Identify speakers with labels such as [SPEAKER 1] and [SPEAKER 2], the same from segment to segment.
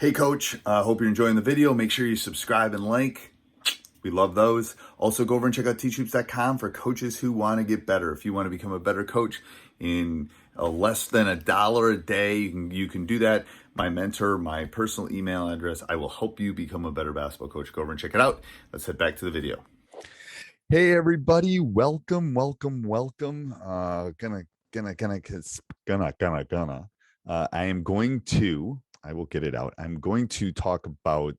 [SPEAKER 1] Hey coach, hope you're enjoying the video. Make sure you subscribe and like. We love those. Also go over and check out teachhoops.com for coaches who want to get better. If you want to become a better coach in less than $1 a day, you can do that. My mentor, my personal email address, I will help you become a better basketball coach. Go over and check it out. Let's head back to the video.
[SPEAKER 2] Hey everybody, welcome. I will get it out. I'm going to talk about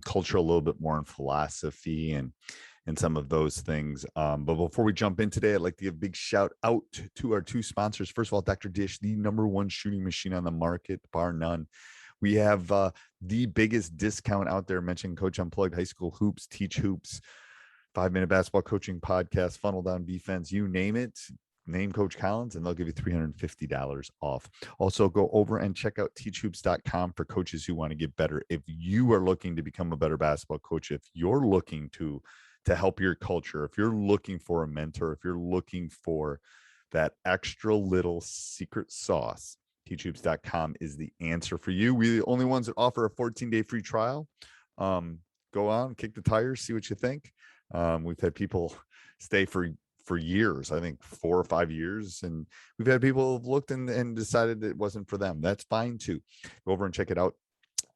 [SPEAKER 2] culture a little bit more and philosophy and some of those things. But before we jump in today, I'd like to give a big shout out to our two sponsors. First of all, Dr. Dish, the #1 shooting machine on the market, bar none. We have the biggest discount out there. Mention Coach Unplugged, High School Hoops, Teach Hoops, 5-minute basketball coaching podcast, funnel down defense, you name it. Name Coach Collins and they'll give you $350 off. Also, go over and check out teachhoops.com for coaches who want to get better. If you are looking to become a better basketball coach, if you're looking to help your culture, if you're looking for a mentor, if you're looking for that extra little secret sauce, teachhoops.com is the answer for you. We're the only ones that offer a 14-day free trial. Go on, kick the tires, see what you think. We've had people stay for years, I think 4 or 5 years, and we've had people have looked and decided it wasn't for them. That's fine too. Go over and check it out.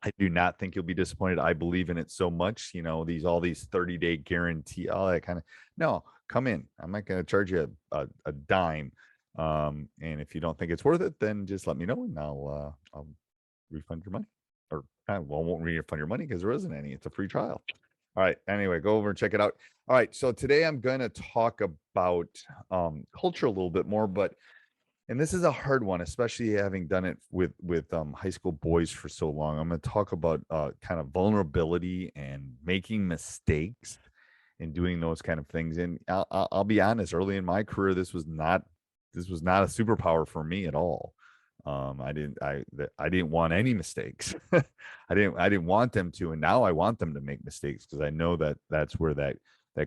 [SPEAKER 2] I do not think you'll be disappointed. I believe in it so much. All these 30-day guarantee, all that kind of. No, come in. I'm not going to charge you a dime. And if you don't think it's worth it, then just let me know and I'll refund your money. Or I won't refund your money because there isn't any. It's a free trial. All right. Anyway, go over and check it out. All right. So today I'm going to talk about culture a little bit more, and this is a hard one, especially having done it with high school boys for so long. I'm going to talk about kind of vulnerability and making mistakes and doing those kind of things. And I'll be honest, early in my career, this was not a superpower for me at all. I didn't want any mistakes. I didn't want them to, and now I want them to make mistakes because I know that that's where that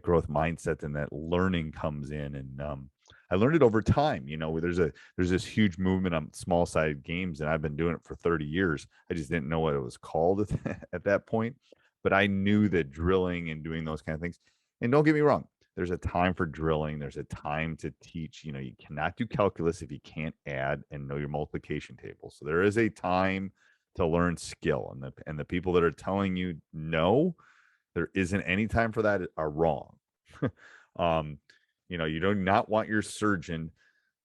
[SPEAKER 2] growth mindset and that learning comes in. And I learned it over time. There's this huge movement on small sided games, and I've been doing it for 30 years. I just didn't know what it was called at that point, but I knew that drilling and doing those kind of things. And don't get me wrong, there's a time for drilling. There's a time to teach. You cannot do calculus if you can't add and know your multiplication table. So there is a time to learn skill. And the people that are telling you no, there isn't any time for that are wrong. You do not want your surgeon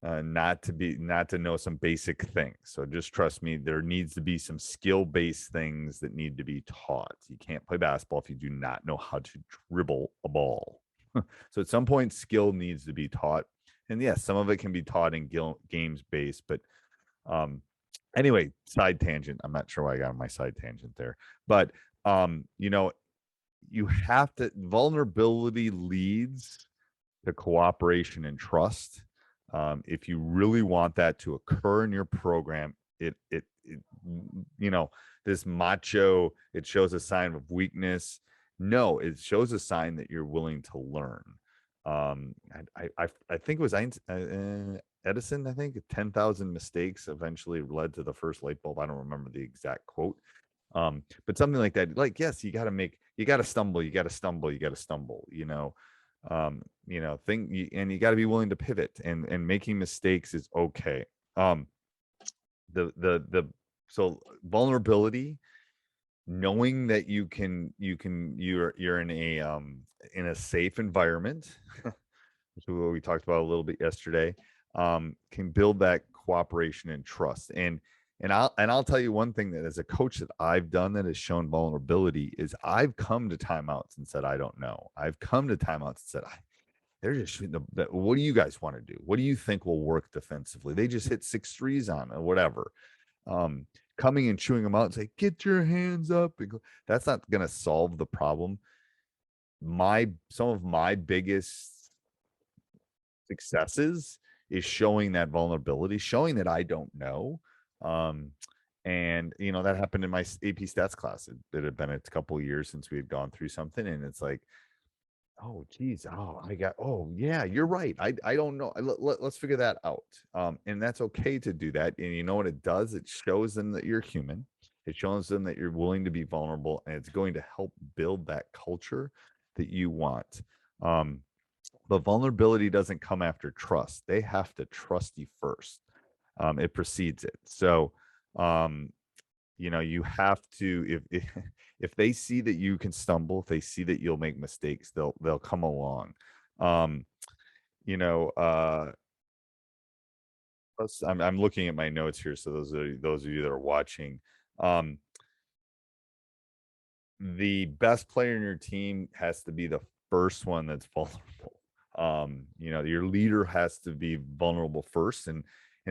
[SPEAKER 2] not to know some basic things. So just trust me, there needs to be some skill-based things that need to be taught. You can't play basketball if you do not know how to dribble a ball. So at some point, skill needs to be taught. And yes, some of it can be taught in games based, but anyway, side tangent. I'm not sure why I got on my side tangent there, but you have to, vulnerability leads to cooperation and trust. If you really want that to occur in your program, this macho, it shows a sign of weakness. No, it shows a sign that you're willing to learn. I think it was Edison. I think 10,000 mistakes eventually led to the first light bulb. I don't remember the exact quote, but something like that. Like, yes, you got to stumble. You got to stumble. And you got to be willing to pivot. And making mistakes is okay. So vulnerability, knowing that you're in a safe environment, which is what we talked about a little bit yesterday, can build that cooperation and trust. And I'll tell you one thing that as a coach that I've done that has shown vulnerability is I've come to timeouts and said, I don't know. I've come to timeouts and said, they're just shooting what do you guys want to do? What do you think will work defensively? They just hit 6 threes on it, whatever. Coming and chewing them out and say, get your hands up. That's not going to solve the problem. Some of my biggest successes is showing that vulnerability, showing that I don't know. And that happened in my AP stats class. It had been a couple of years since we had gone through something, and it's like, oh geez, yeah, you're right. I don't know. Let's figure that out. And that's okay to do that. And you know what it does? It shows them that you're human. It shows them that you're willing to be vulnerable, and it's going to help build that culture that you want. Um, but vulnerability doesn't come after trust. They have to trust you first. It precedes it. So, um, you have to, if they see that you can stumble, if they see that you'll make mistakes, they'll come along. Um, you know, uh, I'm looking at my notes here. So those of you that are watching, um, the best player in your team has to be the first one that's vulnerable. Your leader has to be vulnerable first, and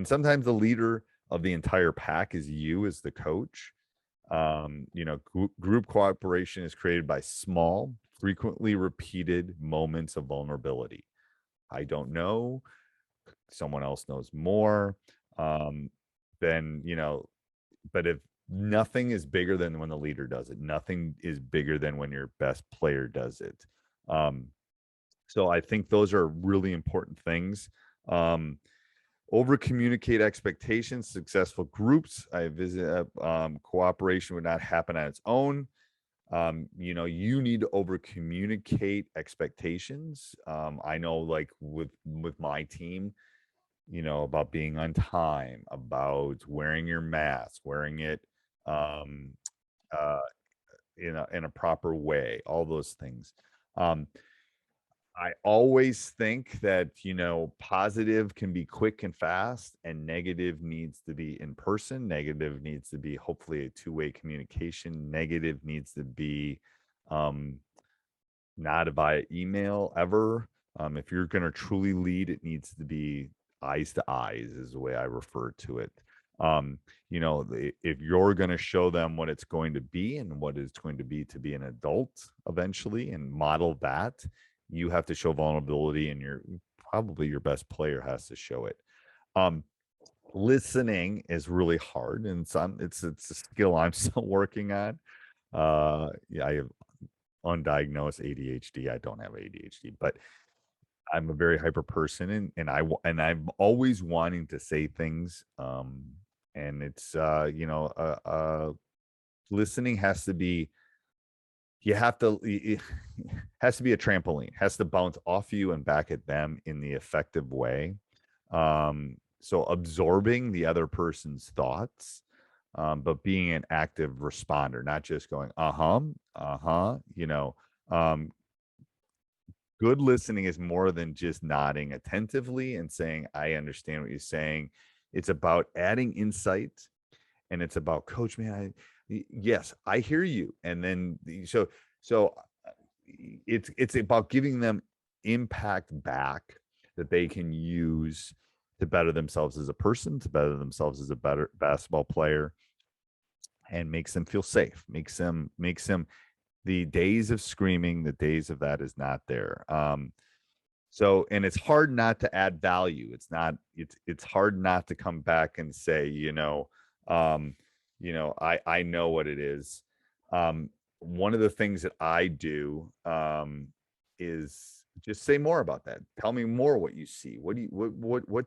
[SPEAKER 2] sometimes the leader of the entire pack is you as the coach. Group cooperation is created by small, frequently repeated moments of vulnerability. I don't know, someone else knows more. Um, then, but if nothing is bigger than when the leader does it, nothing is bigger than when your best player does it. Um, so I think those are really important things. Over communicate expectations. Successful groups, I visit, cooperation would not happen on its own. You need to over communicate expectations. I know, like with my team, about being on time, about wearing your mask, wearing it um uh in a proper way, all those things. um I always think that, positive can be quick and fast, and negative needs to be in person. Negative needs to be hopefully a two-way communication. Negative needs to be um, not via email ever. If you're going to truly lead, it needs to be eyes to eyes, is the way I refer to it. If you're going to show them what it's going to be and what it's going to be an adult eventually and model that, you have to show vulnerability, and probably your best player has to show it. Um, Listening is really hard, and it's a skill I'm still working on. Yeah, I have undiagnosed ADHD. I don't have ADHD, but I'm a very hyper person, and I'm always wanting to say things. And it's listening has to be, you have to it has to be a trampoline, has to bounce off you and back at them in the effective way. So absorbing the other person's thoughts, but being an active responder, not just going, um, good listening is more than just nodding attentively and saying, I understand what you're saying. It's about adding insight, and it's about, coach, man, yes, I hear you. And then so it's about giving them impact back that they can use to better themselves as a person, to better themselves as a better basketball player, and makes them feel safe, makes them the days of screaming, the days of that is not there. So, and it's hard not to add value. It's hard not to come back and say, I know what it is. One of the things that I do is just say more about that. Tell me more what you see. What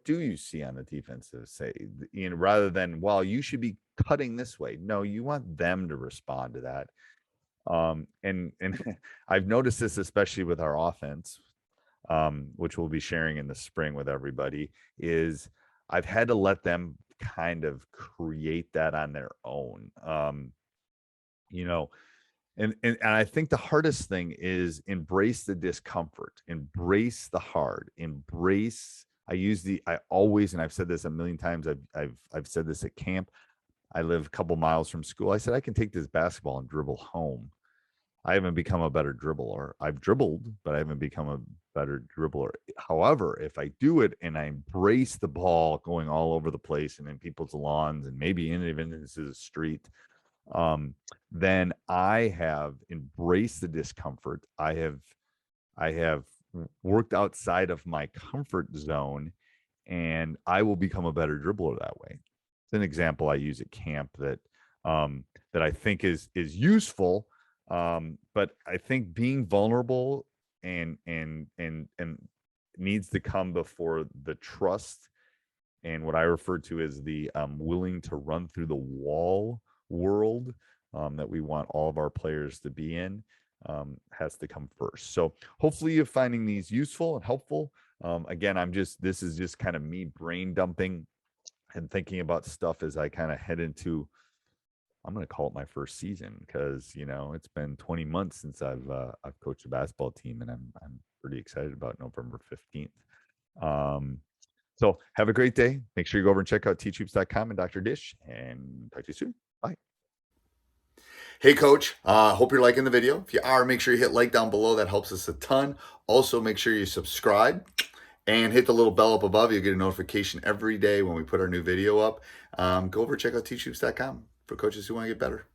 [SPEAKER 2] do you see on the defensive say? Rather than, well, you should be cutting this way. No, you want them to respond to that. And I've noticed this especially with our offense, which we'll be sharing in the spring with everybody, is I've had to let them kind of create that on their own. You know, and I think the hardest thing is embrace the discomfort, embrace the hard, embrace. I always, and I've said this a million times. I've said this at camp. I live a couple miles from school. I said I can take this basketball and dribble home. I haven't become a better dribbler. I've dribbled, but I haven't become a better dribbler. However, if I do it and I embrace the ball going all over the place and in people's lawns and maybe even into the street, then I have embraced the discomfort. I have worked outside of my comfort zone, and I will become a better dribbler that way. It's an example I use at camp that I think is useful. But I think being vulnerable and needs to come before the trust, and what I refer to as the willing to run through the wall world that we want all of our players to be in has to come first. So hopefully you're finding these useful and helpful. Again, this is just kind of me brain dumping and thinking about stuff as I kind of head into, I'm going to call it my first season, because it's been 20 months since I've coached a basketball team, and I'm pretty excited about November 15th. So have a great day. Make sure you go over and check out teachhoops.com and Dr. Dish, and talk to you soon. Bye.
[SPEAKER 1] Hey, Coach. Hope you're liking the video. If you are, make sure you hit like down below. That helps us a ton. Also, make sure you subscribe and hit the little bell up above. You'll get a notification every day when we put our new video up. Go over and check out teachhoops.com for coaches who want to get better.